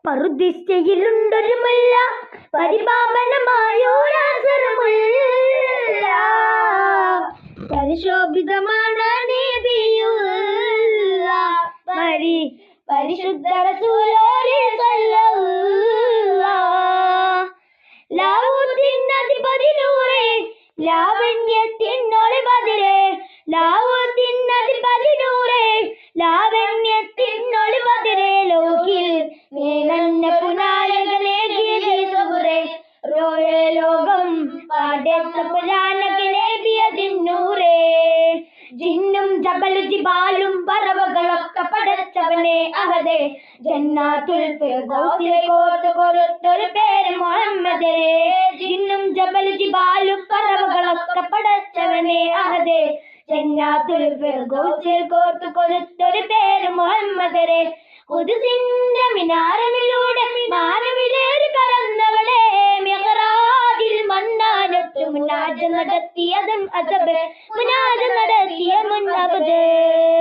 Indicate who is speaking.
Speaker 1: പറുദിശയിലുണ്ടൊരു മുല്ല, പരിപാവനമായോരാസരമുല്ല, പരിശോഭിതമാണ് നബിയുള്ള പരിശുദ്ധ റസൂലുള്ളാഹി സ്വല്ലല്ലാഹ്. ലാഹൂത്തിനധിപതി നൂറേ, ലാവണ്യത്തിനൊളിപതിരേ, ലാഹൂത്തിനധിപതി നൂറേ, ലാവണ്യത്തിനൊളിപതിരേ, ലോകിൽ മേനന്ന പുനായകനേ ഗീതസുരേ, റോയേ ലോകം പാടത്ത പുരാണകനേ ബിയദിന്നൂരേ. ജിന്നും ജബലും ജിബാലും പറവകളൊക്കെ പടച്ചവനെ അഹദേ, ജന്നാത്തുൽ ഫിർദൗസിൽ കോർത്തു കൊടുത്തൊരു പേര് മുഹമ്മദേ. ജിന്നും ജബലും ജിബാലും പറവകളൊക്കെ പടച്ചവനെ അഹദേ, ജന്നാത്തുൽ ഫിർദൗസിൽ കോർത്തു കൊടുത്തൊരു പേര് മുഹമ്മദേ. ഖുദ്സിന്റെ മിനാരമിലൂടെ മാനവിലേറി പറന്നവളെ, മിഹ്റാജിൽ മണ്ണാനത്ത് മുനാജ നടത്തിയതും അജബ്, മുനാജ നടത്തിയ മുന്നബദ്.